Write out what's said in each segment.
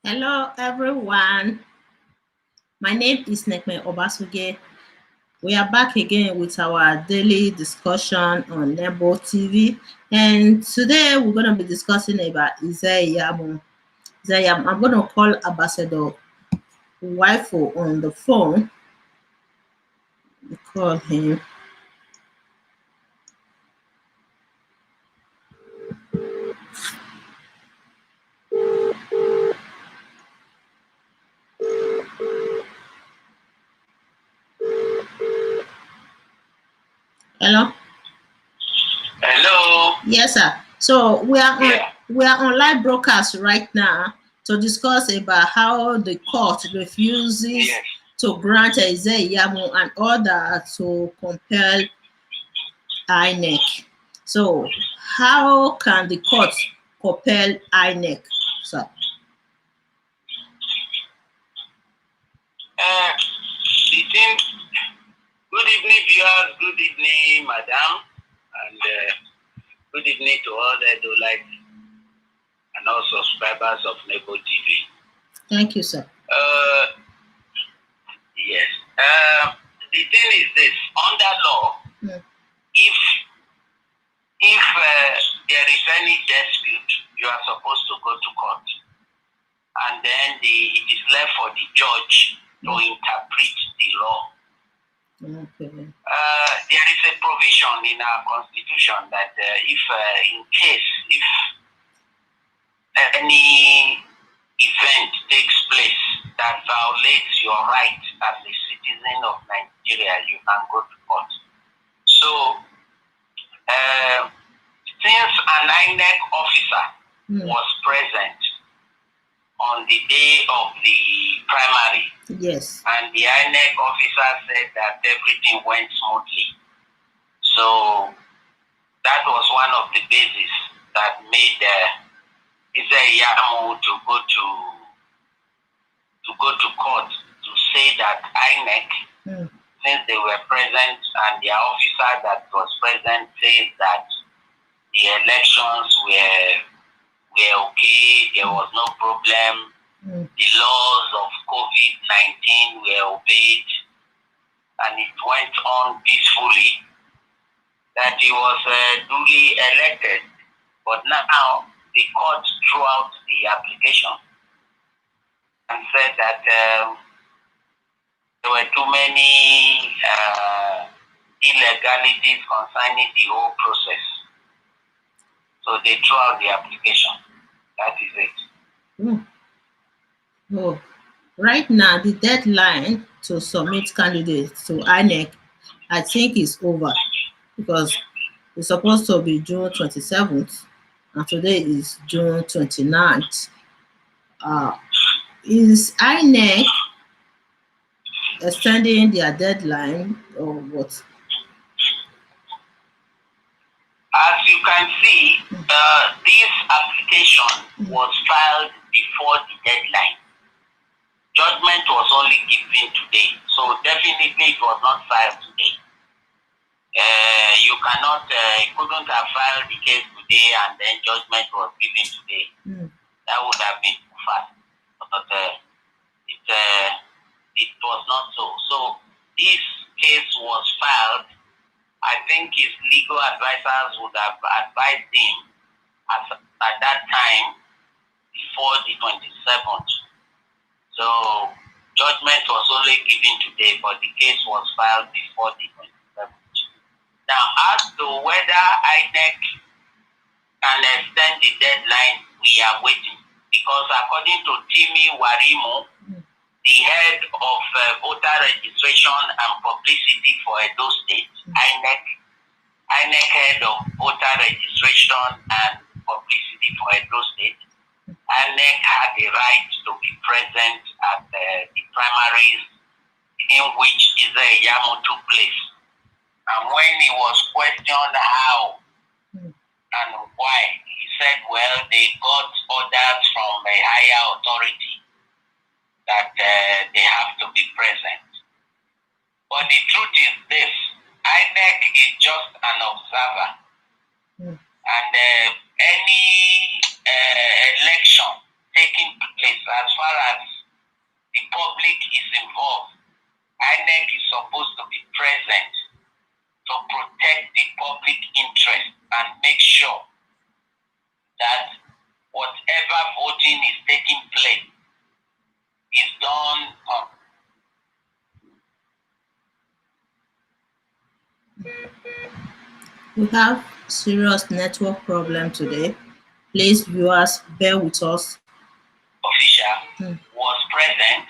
Hello, everyone. My name is Nekme Obasuge. We are back again with our daily discussion on Nebo TV. And today we're going to be discussing about Ize-Iyamu. Ize-Iyamu. I'm going to call Ambassador Waifu on the phone. Call him. Hello? Hello. Yes, sir. So we are on Yeah. we are on live broadcast right now to discuss about how the court refuses Yes. to grant Ize-Iyamu an order to compel INEC. So how can the court compel INEC, sir? The thing. Good evening, viewers. Good evening, madam, and good evening to all the like and all subscribers of Nebo TV. Thank you, sir. Yes. The thing is this: under law, if there is any dispute, you are supposed to go to court, and then it is left for the judge to interpret the law. Okay. There is a provision in our constitution that if any event takes place that violates your right as a citizen of Nigeria, you can go to court. So, since an INEC officer was present on the day of the primary, yes, and the INEC officer said that everything went smoothly. So that was one of the bases that made Ize-Iyamu to go to court to say that INEC, since they were present and the officer that was present says that the elections were okay, there was no problem. The laws of COVID-19 were obeyed, and it went on peacefully, that he was duly elected. But now, the court threw out the application and said that there were too many illegalities concerning the whole process. So they threw out the application. That is it. Oh, right now the deadline to submit candidates to INEC, I think, is over because it's supposed to be June 27th, and today is June 29th. Is INEC extending their deadline or what? As you can see, this application was filed before the deadline. Judgment was only given today, so definitely it was not filed today. You couldn't have filed the case today and then judgment was given today. That would have been too fast. But it was not so. So this case was filed. I think his legal advisors would have advised him at that time before the 27th. So judgment was only given today, but the case was filed before the 27th. Now, as to whether INEC can extend the deadline, we are waiting. Because according to Timi Warimu, the head of voter registration and publicity for Edo State, INEC head of voter registration and publicity for Edo State, INEC had the right to be present at the primaries in which Ize-Iyamu took place. And when he was questioned how and why, he said, well, they got orders from a higher authority that they have to be present. But the truth is this: INEC is just an observer. And any election taking place, as meeting is taking place is done on. We have serious network problem today. Please, viewers, bear with us. Official was present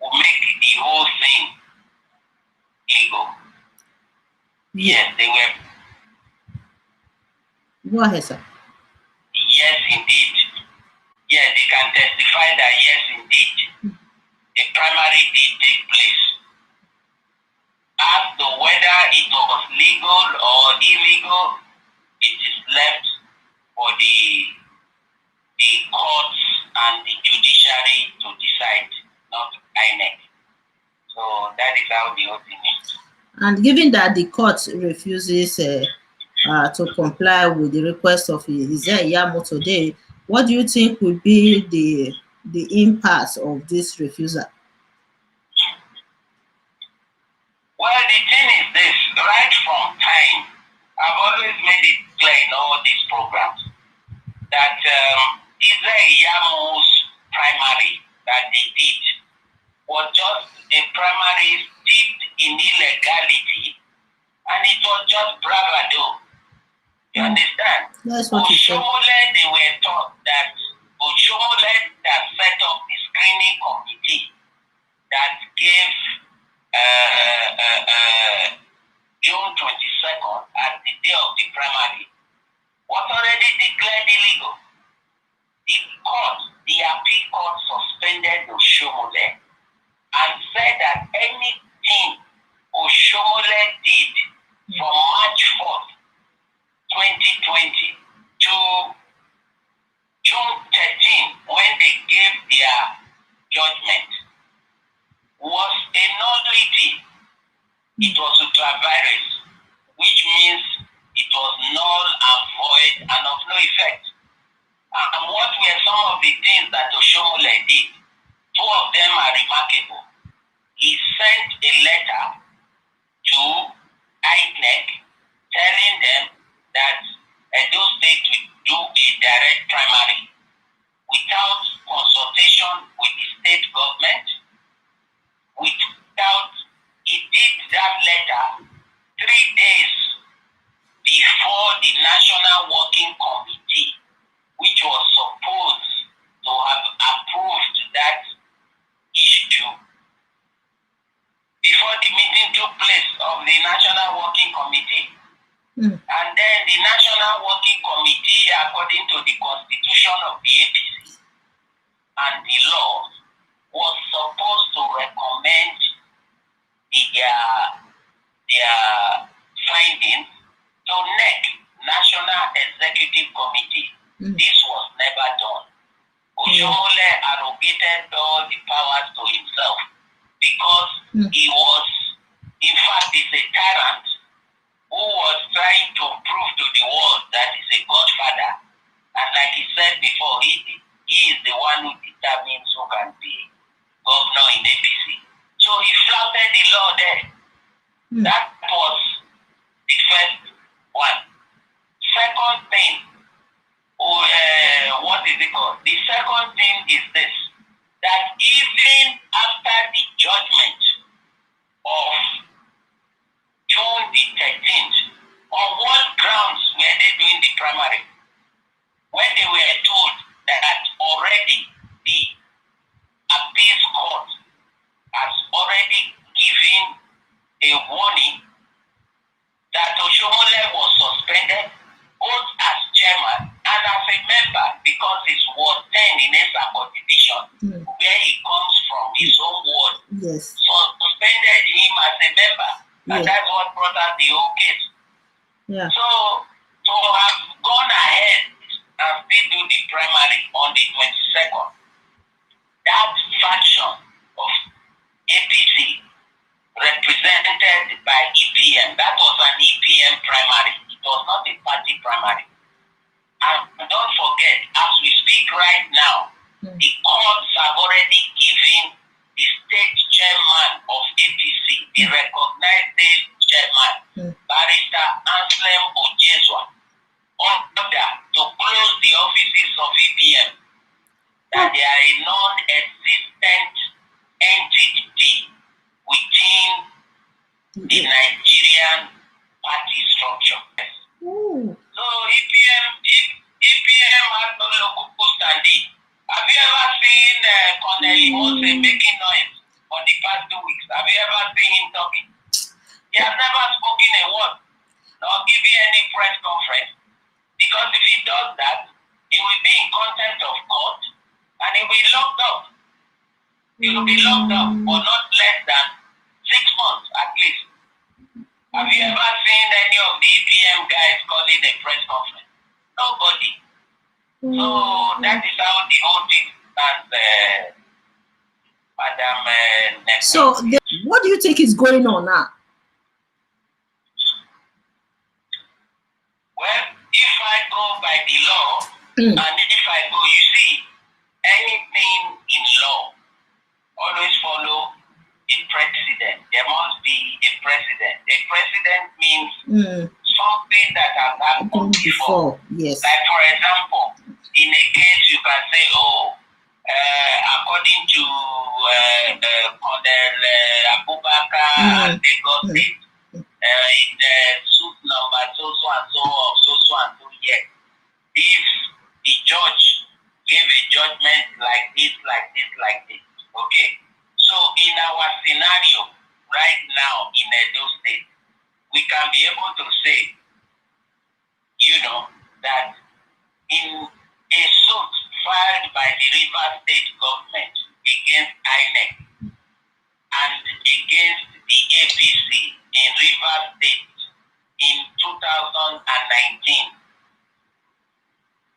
will make the whole thing legal. Yes, they were. Go ahead, sir. Yes, indeed. Yes, they can testify that yes, indeed, a primary did take place. As to whether it was legal or illegal, it is left for the courts and the judiciary to decide, not INEC. So that is how the whole thing is. And given that the court refuses to comply with the request of Ize-Iyamu today, what do you think would be the impact of this refusal? Well, the thing is this, right from time, I've always made it clear in all these programs that Ize-Iyamu's primary that they did was just a primary steeped in illegality, and it was just bravado. You understand? That's what you said. Oshomole, they were taught that Oshomole that set up the screening committee that gave June 22nd as the day of the primary was already declared illegal. The court, the appeal court suspended Oshomole and said that anything Oshomole did from March 4th, 2020 to June 13, when they gave their judgment, was a nullity. It was ultra-virus, which means it was null and void and of no effect. And what were some of the things that Oshomole did? Two of them are remarkable. He sent a letter to INEC telling them that Edo State will do a direct primary without consultation with the state government. He did that letter 3 days before the National Working Committee, which was supposed to have approved that issue, before the meeting took place of the National Working Committee. And then the National Working Committee, according to the constitution of the APC and the law, was supposed to recommend their findings to NEC, National Executive Committee. This was never done. Oshomole arrogated all the powers to himself because he was, in fact, he's a tyrant who was trying to prove to the world that he's a godfather. And like he said before, he is the one who determines who can be governor in APC. So he flouted the law there. That was the first one. Second thing, what is it called? The second thing is this, that even after the judgment of June the 13th, on what grounds were they doing the primary? When they were told that already the appeals court has already given a warning that Oshomole was suspended both as chairman and as a member because it's Ward 10 in Esako division, where he comes from, his own ward. Yes. So suspended him as a member. And that's what brought out the whole case. Yeah. So to have gone ahead and still do the primary on the 22nd, that faction of APC represented by EPM, that was an EPM primary. It was not a party primary. And don't forget, as we speak right now, the courts have already given the state chairman of APC, the recognized state chairman, Barrister Anselm Ojezwa, order to close the offices of EPM that they are a non-existent entity within the Nigerian party structure. Ooh. So EPM has no local standing. Have you ever seen Colonel Mose making noise for the past 2 weeks? Have you ever seen him talking? He has never spoken a word, nor given any press conference, because if he does that, he will be in contempt of court and he will be locked up. He will be locked up for not less than 6 months at least. Have you ever seen any of the EPM guys calling a press conference? Nobody. So that is how the whole thing stands, Madam Next. So, what do you think is going on now? Well, if I go by the law, and if I go, you see, anything in law always follow a president. There must be a president. A president means something that has happened before. Yes. Like, for example, in a case you can say, according to Colonel Abubakar and Lagos State, in the suit number so and so of so and so yet, if the judge gave a judgment like this, okay. So in our scenario right now in Edo State, we can be able to say, that in a suit filed by the Rivers State government against INEC and against the APC in Rivers State in 2019,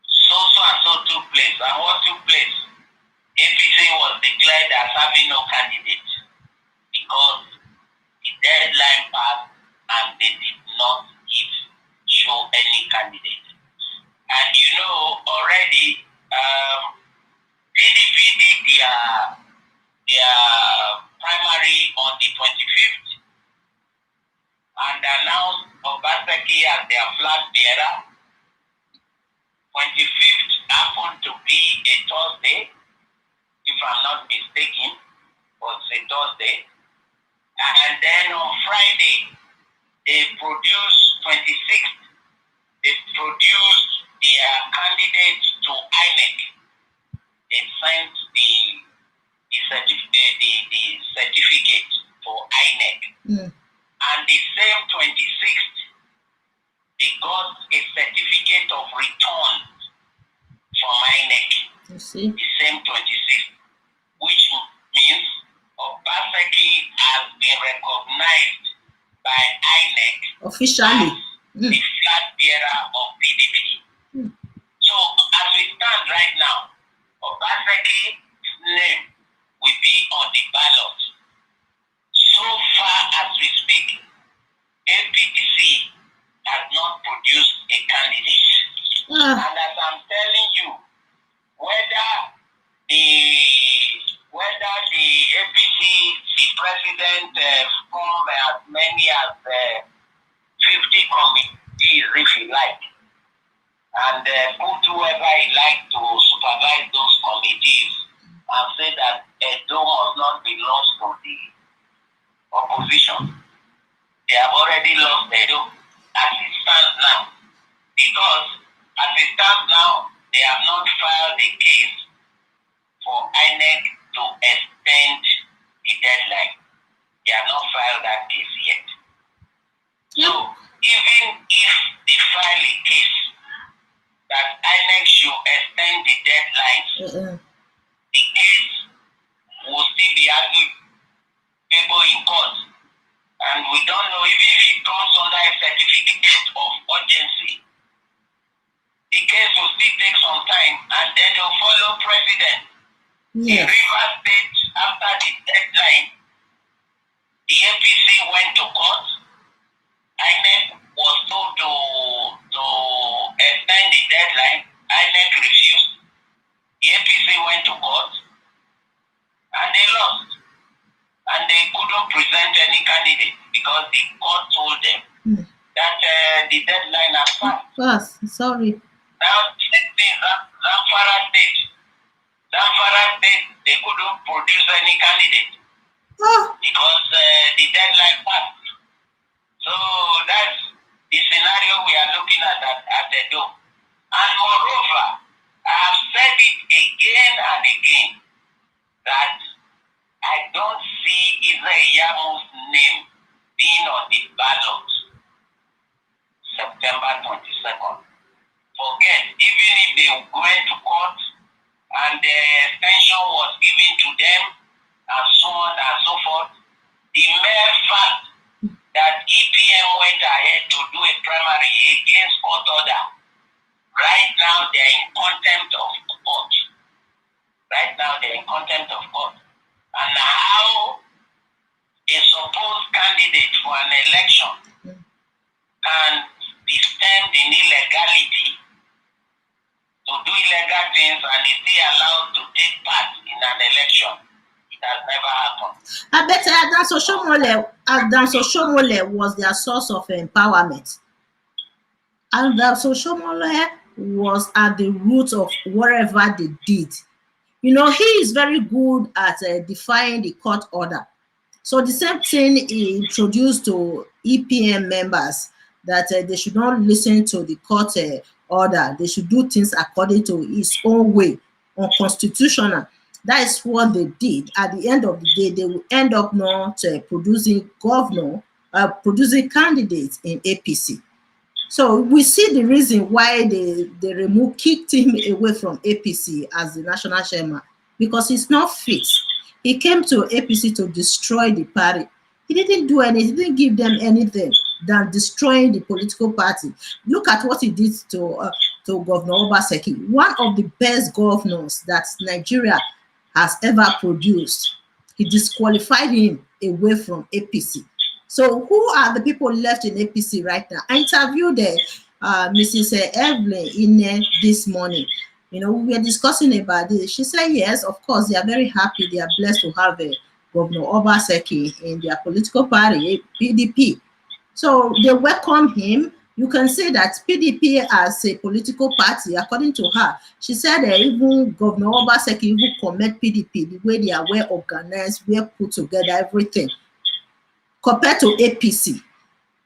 so took place. And what took place? APC was declared as having no candidate because the deadline passed and they did not show any candidate. And already PDP did their primary on the 25th and announced Obaseki as their flag bearer. 25th happened to be a Thursday, if I'm not mistaken, was a Thursday. And then on Friday, they produced 26th. They produced their candidate to INEC. They sent the certificate to INEC. And the same 26th, they got a certificate of return from INEC. You see? The same 26th, which means Obaseki has been recognized by INEC officially as the flag bearer of PDP. So as we stand right now, Obaseki's name will be on the ballot. So far as we speak, APC has not produced a candidate. And as I'm telling you, whether the APC, the president, form as many as 50 committees, if he like, and put whoever he like to supervise those committees, and say that Edo must not be lost to the opposition. They have already lost Edo as it stands now, because as it stands now, they have not filed a case for INEC to extend the deadline. They have not filed that case yet. So even if they file a case that INEC should extend the deadlines, the case will still be arguable in court. And we don't know even if it comes under a certificate of urgency. The case will still take some time and then they'll follow precedent. In Rivers State, after the deadline, the APC went to court. INEC was told to extend the deadline. INEC refused. The APC went to court and they lost. And they couldn't present any candidate because the court told them that the deadline has passed. Sorry. Now, Zamfara State they couldn't produce any candidate Oh, because the deadline passed. So that's the scenario we are looking at the door. And moreover, I have said it again and again that I don't see Ize-Iyamu's name being on the ballot September 22nd. Forget, even if they went to court and the extension was given to them and so on and so forth, the mere fact that EPM went ahead to do a primary against court order, right now they're in contempt of court. Right now they're in contempt of court. And how a supposed candidate for an election can be termed in illegality to do illegal things and is still allowed to take part in an election. It has never happened. I bet Adam Soshomole was their source of empowerment. And Adam Soshomole was at the root of whatever they did. You know, he is very good at defying the court order. So the same thing he introduced to EPM members, that they should not listen to the court order. They should do things according to his own way, unconstitutional. That is what they did. At the end of the day, they will end up not producing producing candidates in APC. So we see the reason why they kicked him away from APC as the national chairman, because he's not fit. He came to APC to destroy the party. He didn't do anything, he didn't give them anything than destroying the political party. Look at what he did to Governor Obaseki, one of the best governors that Nigeria has ever produced. He disqualified him away from APC. So who are the people left in APC right now? I interviewed Mrs. Evelyn INEC this morning. You know, we were discussing about this. She said, yes, of course, they are very happy. They are blessed to have Governor Obaseki in their political party, PDP. So they welcome him. You can say that PDP as a political party, according to her, she said even Governor Obaseki even comment PDP, the way they are well organized, well put together, everything, compared to APC.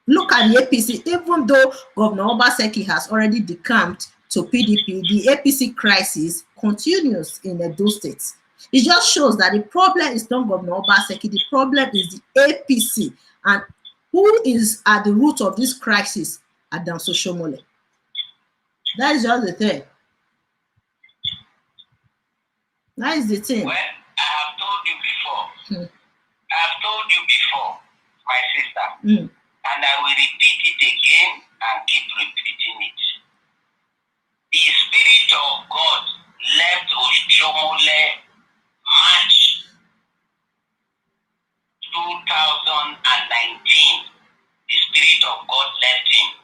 Look at the APC, even though Governor Obaseki has already decamped to PDP, the APC crisis continues in those states. It just shows that the problem is not Governor Obaseki, the problem is the APC. And who is at the root of this crisis? Adam Soshomole. That is just the thing. That is the thing. Well, I have told you before. I have told you before, my sister, and I will repeat it again and keep repeating it. The Spirit of God left Oshomole March 2019. The Spirit of God left him.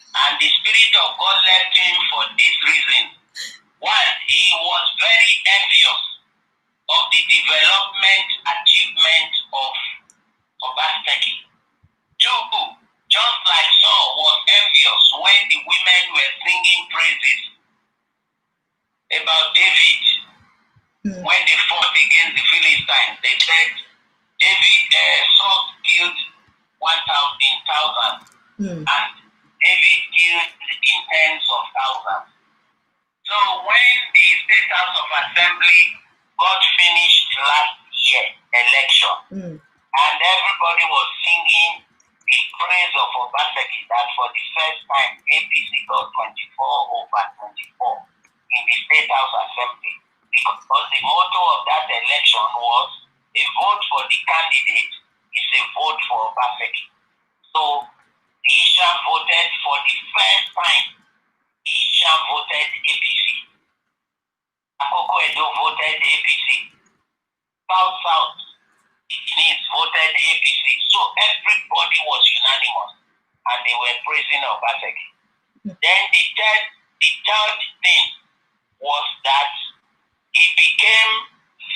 And the Spirit of God left him for this reason. One, he was very envious of the development achievement of Obaseki. Two, just like Saul was envious when the women were singing praises about David when they fought against the Philistines. They said Saul killed 1,000 and David killed in tens of thousands. So when the State House of Assembly got finished last year election, and everybody was singing the praise of Obaseki, that for the first time APC got 24 over 24 in the State House Assembly, because the motto of that election was a vote for the candidate is a vote for Obaseki. So the Isham voted for the first time. Isham voted APC. Akoko Edo voted APC. South East voted APC. So everybody was unanimous and they were praising Obaseki. Then the third thing was that he became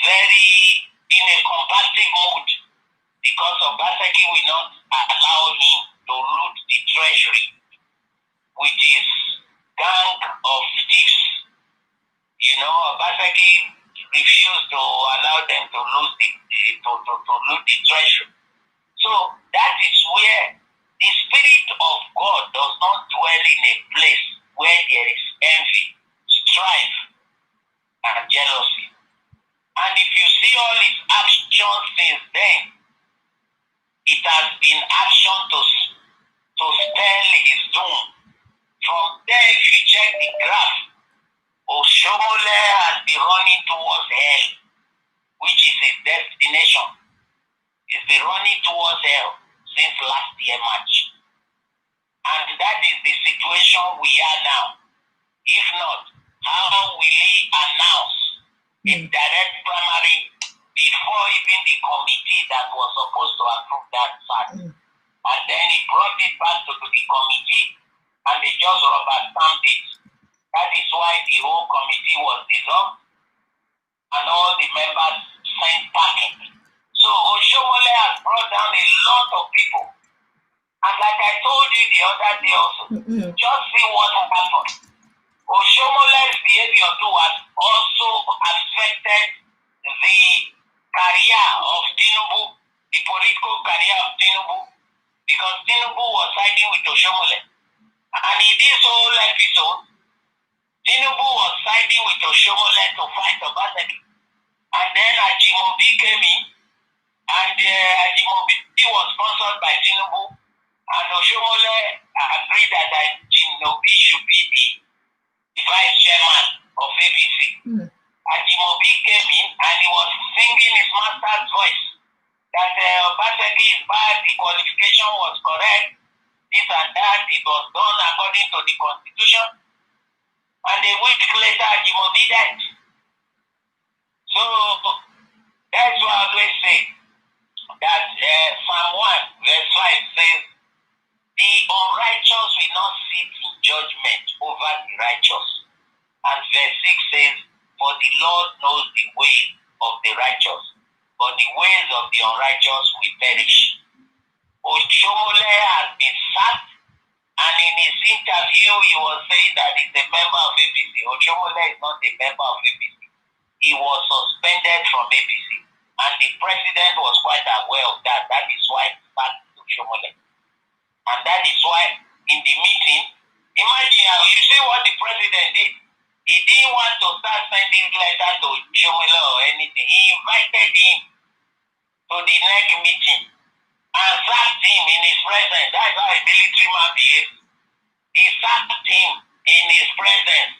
very in a combative mood because Obaseki will not allow him to loot the treasury with his gang of thieves. You know, Obaseki refused to allow them to lose the treasure. So that is where the Spirit of God does not dwell in a place where there is envy, strife, and jealousy. And if you see all his actions since then, it has been action to spell his doom. From there, if you check the graph, Oshomole has been running towards hell, which is his destination. He's been running towards hell since last year March. And that is the situation we are now. If not, how will he announce a direct primary before even the committee that was supposed to approve that fact? And then he brought it back to the committee and they just rubber stamped it. That is why the whole committee was dissolved and all the members sent packing. So Oshomole has brought down a lot of people. And like I told you the other day also, just see what happened. Oshomole's behavior too has also affected the career of Tinubu, the political career of Tinubu, because Tinubu was siding with Oshomole. And in this whole episode, Tinubu was siding with Oshomole to fight Obaseki. And then Ajimobi came in, and Ajimobi was sponsored by Tinubu, and Oshomole agreed that Ajimobi should be the vice chairman of ABC. Ajimobi came in and he was singing his master's voice that Obaseki is bad, the qualification was correct, this and that, it was done according to the constitution. And a week later, Ajimobi died. So that's why I always say that Psalm 1 verse 5 says, the unrighteous will not sit in judgment over the righteous. And verse 6 says, for the Lord knows the way of the righteous, but the ways of the unrighteous will perish. Oshomole has been sacked, and in his interview, he was saying that he's a member of APC. Oshomole is not a member of APC. He was suspended from APC, and the president was quite aware of that. That is why he sacked Oshomole. And that is why in the meeting, imagine how you see what the president did. He didn't want to start sending letters to Oshomole or anything. He invited him to the next meeting and sacked him in his presence. That's how a military man behaves. He sacked him in his presence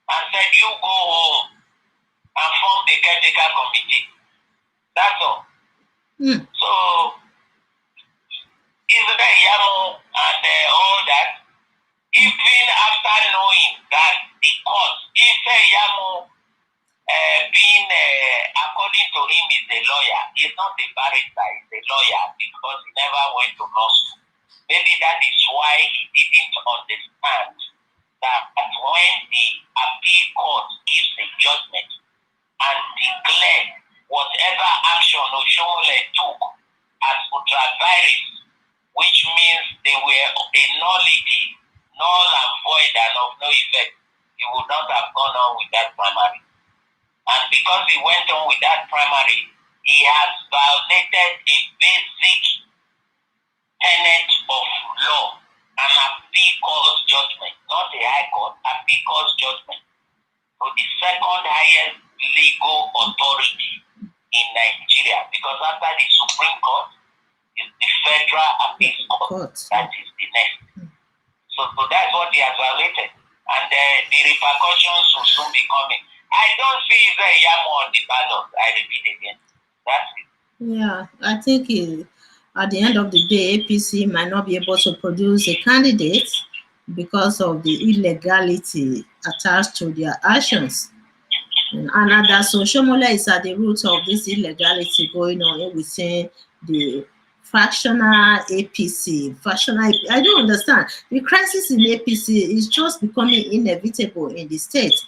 and said, you go home and form the caretaker committee. That's all. So, Ize-Iyamu and all that, even after knowing that the court, Ize-Iyamu being, according to him, is a lawyer. He's not a barrister, he's a lawyer because he never went to law school. Maybe that is why he didn't understand that when the appeal court gives a judgment and declare whatever action Oshomole took as ultra-virus, which means they were a nullity, null and void and of no effect, he would not have gone on with that primary. And because he went on with that primary, he has violated a basic tenet of law, an appeal court judgment, not a high court, appeal court judgment. So the second highest legal authority in Nigeria, because after the Supreme Court is the Federal Appeal Court. That is the next. So that's what he has violated. And the repercussions will soon be coming. I don't see Ize-Iyamu on the ballot. I repeat again. That's it. Yeah, I think at the end of the day, APC might not be able to produce a candidate because of the illegality attached to their actions. And that Oshomole is at the root of this illegality going on within the fractional APC. I don't understand. The crisis in APC is just becoming inevitable in the state.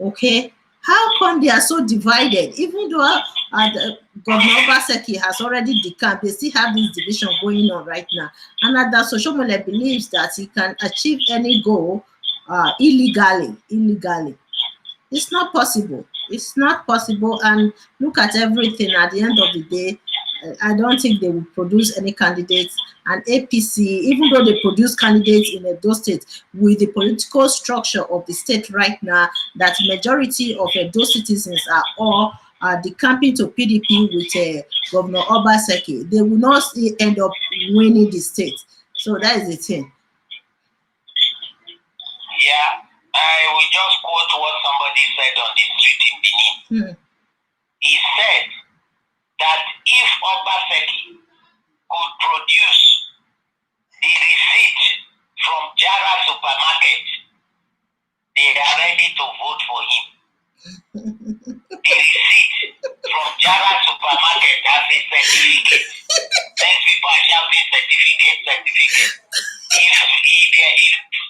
Okay, how come they are so divided? Even though Governor Obaseki has already decamped, they still have this division going on right now. And that Oshomole believes that he can achieve any goal illegally. It's not possible. It's not possible. And look at everything at the end of the day. I don't think they will produce any candidates. And APC, even though they produce candidates in Edo State, with the political structure of the state right now, that majority of Edo citizens are all decamping to PDP with Governor Obaseki, they will not still end up winning the state. So that is the thing. Yeah, I will just quote what somebody said on the street in Benin. He said that if Obaseki could produce the receipt from Jara supermarket, they are ready to vote for him. The receipt from Jara supermarket as a certificate. Then people are shouting certificate. If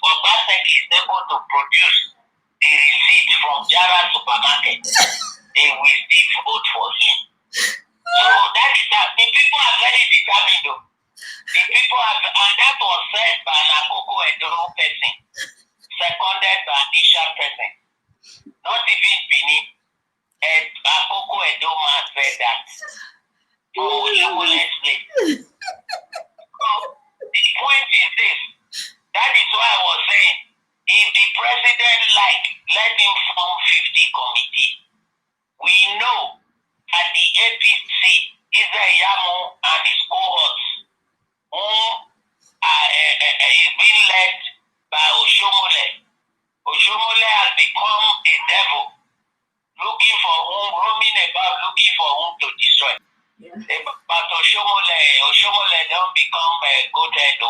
Obaseki is able to produce the receipt from Jara supermarket, they will still vote for him. So that is that. The people are very determined though. The people have, and that was said by an Akoko Edo person, seconded by an Isha person. Not even Benin. Akoko Edo man said that. Oh, you will explain. So the point is this. That is why I was saying, if the president let him form 50 committee, we know that the APC, Ize-Iyamu and his cohorts, who is being led by Oshomole. Oshomole has become a devil, roaming about looking for whom to destroy. Yeah. But Oshomole don't become a goat head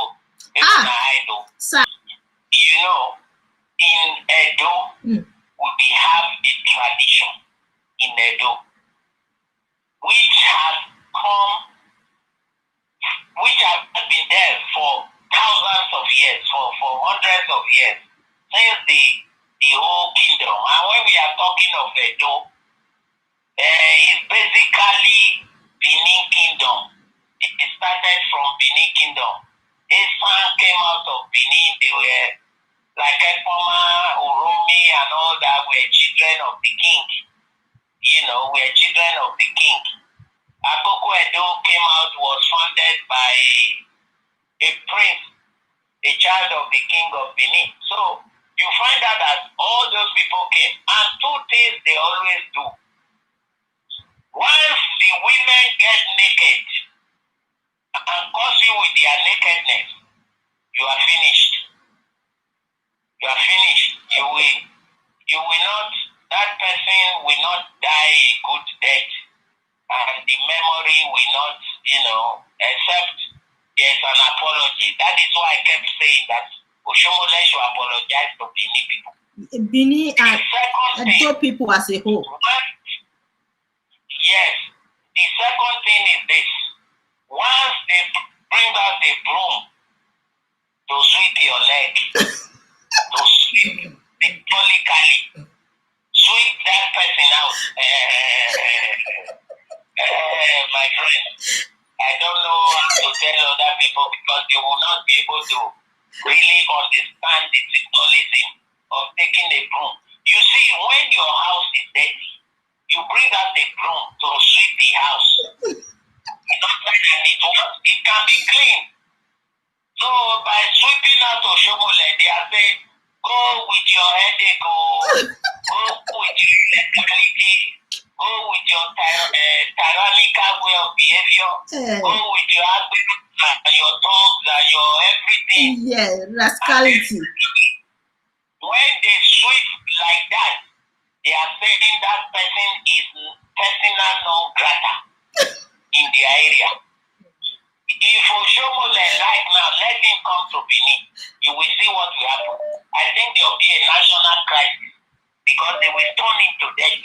idol. You know, in Edo, we have a tradition in Edo, which has been there for thousands of years, for hundreds of years, since the whole kingdom. And when we are talking of Edo, it's basically Benin Kingdom. It started from Benin Kingdom. Esan came out of Benin. They were like Ekpoma, Uromi, and all that were children of the king. You know, we're children of the king. Akoko Edo came out, was founded by a prince, a child of the king of Benin. So you find out that all those people came, and two things they always do. Once the women get naked and curse you with their nakedness, you are finished. You are finished. You will not, that person will not die a good death, and the memory will not, except there's an apology. That is why I kept saying that Oshomole should apologize to Benin people. Benin and Edo people as a whole. Yes. The second thing is this. Once they bring out a broom to sweep your leg, to sweep symbolically, sweep that person out. My friend, I don't know how to tell other people because they will not be able to really understand the symbolism of taking a broom. You see, when your house is dirty, you bring out a broom to sweep the house. It can be clean. So by sweeping out Oshomole, they are saying, go with your headache, go with your mentality, go with your tyrannical way of behavior, go with your attitude and your tongues and your everything. Yeah, rascality. When they sweep like that, they are saying that person is personal non grata in their area. If Oshomole right now, let him come to Benin, you will see what will happen. I think there will be a national crisis because they will turn him to death.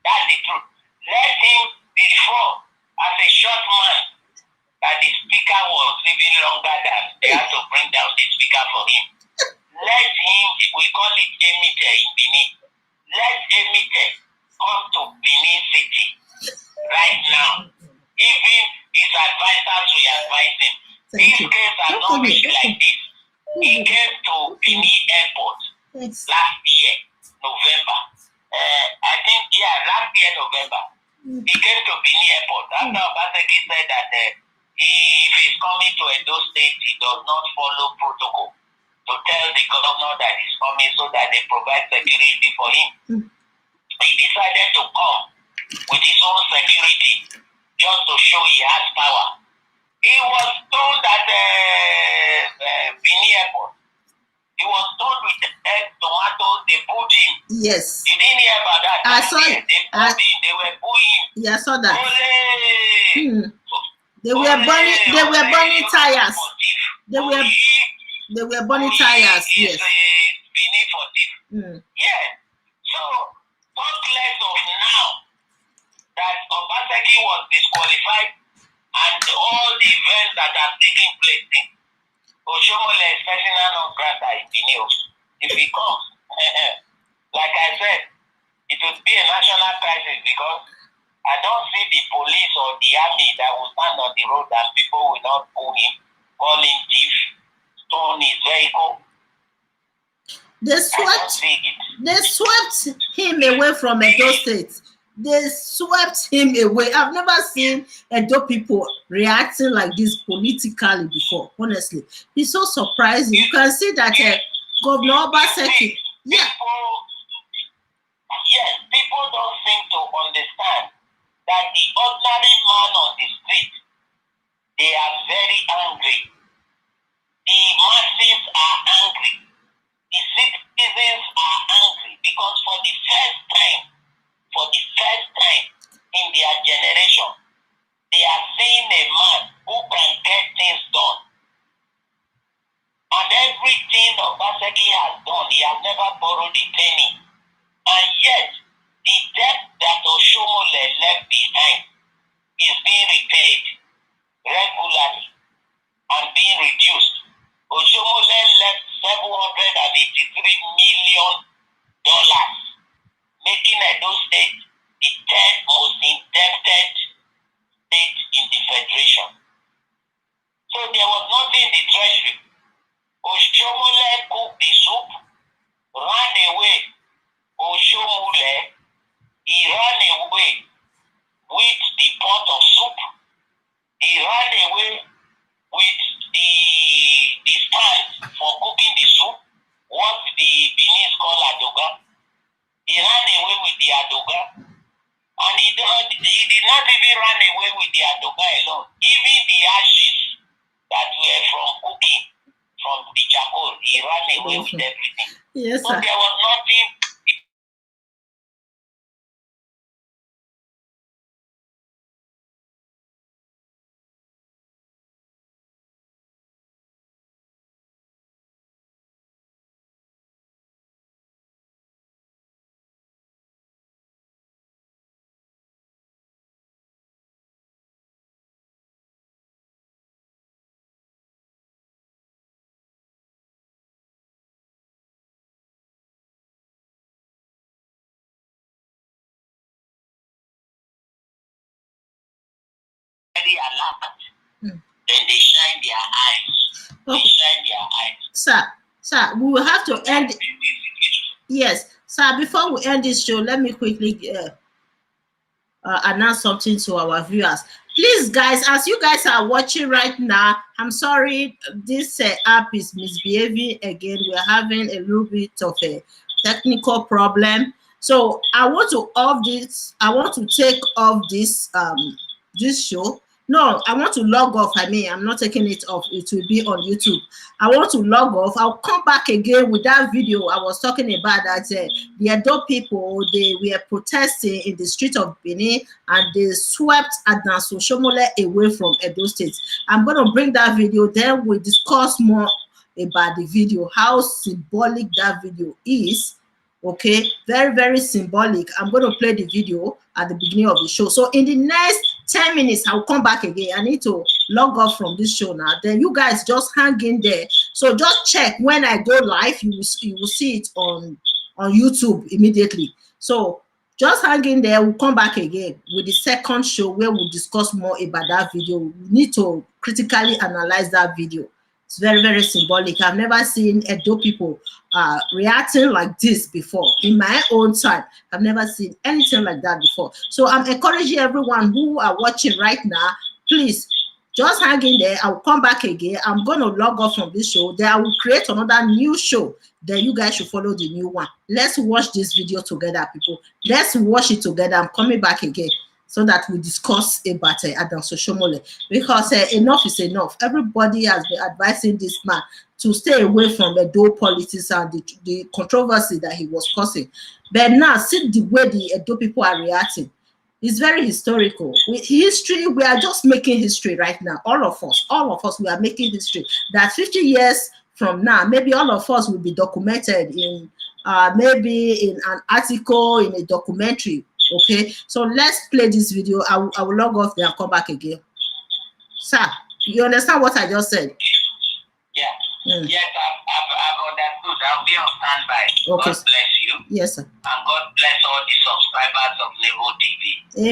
That's the truth. Let him, before, as a short man, that the speaker was living longer than they had to bring down the speaker for him. Let him, we call it Emite in Benin. Let Emite come to Benin City right now. Even his advisors will advise him. This case has not been like this. He came to Benin Airport last year, November. I think, remember. He came to Benin Airport. After Obaseki said that if he's coming to Edo State, he does not follow protocol to tell the governor that he's coming so that they provide security for him. He decided to come with his own security just to show he has power. He was told at Benin Airport. He was told with egg, tomatoes, they put him. Yes. You didn't hear about that? I saw it. They put him, they were booing. Yeah, I saw that. Ole! They were burning tires. They were burning tires, yes. Benin for thief. Yeah. So, talk less of now that Obaseki was disqualified and all the events that are taking place. Oshomole is personal non grata in Benin. If he comes, like I said, it would be a national crisis because I don't see the police or the army that will stand on the road and people will not pull him, call him thief, stone his vehicle. They swept him away from Edo State. They swept him away. I've never seen Edo people reacting like this politically before, honestly. It's so surprising. You can see that Governor Obaseki, yeah. People don't seem to understand that the ordinary man on the street, they are very angry. The masses are angry. The citizens are angry because for the first time in their generation, they are seeing a man who can get things done. And everything Obaseki has done, he has never borrowed a penny. And yet, the debt that Oshomole left behind is being repaid regularly and being reduced. Oshomole left $783 million, making Edo State the third most indebted state in the federation. So there was nothing in the treasury. Oshomole cooked the soup, ran away. Oshomole, he ran away with the pot of soup. He ran away with the stand for cooking the soup, what the Benin call adoga. He ran away with the adoga. And he did not even run away with the adoga alone. Even the ashes that were from cooking, from the charcoal, he ran away with everything. Yes, so there was nothing. Very alarmed. Then they shine their eyes. They shine their eyes. Sir, we will have to end. Yes, sir, before we end this show, let me quickly announce something to our viewers. Please, guys, as you guys are watching right now, I'm sorry, this app is misbehaving again. We're having a little bit of a technical problem. So I want to off this. I want to take off this this show. No, I want to log off. I mean, I'm not taking it off. It will be on YouTube. I want to log off. I'll come back again with that video I was talking about that the Edo people, they were protesting in the street of Benin and they swept Adanso Shomole away from Edo State. I'm going to bring that video. Then we'll discuss more about the video, how symbolic that video is. Okay, very, very symbolic. I'm going to play the video at the beginning of the show. So in the next 10 minutes, I'll come back again. I need to log off from this show now. Then you guys just hang in there. So just check when I go live, you will see it on YouTube immediately. So just hang in there. We'll come back again with the second show where we'll discuss more about that video. We need to critically analyze that video. It's very, very symbolic. I've never seen Edo people reacting like this before. In my own time, I've never seen anything like that before. So I'm encouraging everyone who are watching right now, please just hang in there. I'll come back again. I'm going to log off from this show. Then I will create another new show. Then you guys should follow the new one. Let's watch this video together, people. Let's watch it together. I'm coming back again so that we discuss about Adam Soshomole, because enough is enough. Everybody has been advising this man to stay away from the Edo politics and the controversy that he was causing. But now, see the way the Edo people are reacting. It's very historical. With history, we are just making history right now. All of us, we are making history. That 50 years from now, maybe all of us will be documented in maybe in an article, in a documentary. Okay, so let's play this video. I will log off there and come back again. Sir, you understand what I just said? Yeah. Yes, I've understood. I'll be on standby. Okay. God bless you. Yes, sir. And God bless all the subscribers of Nebo TV. Amen.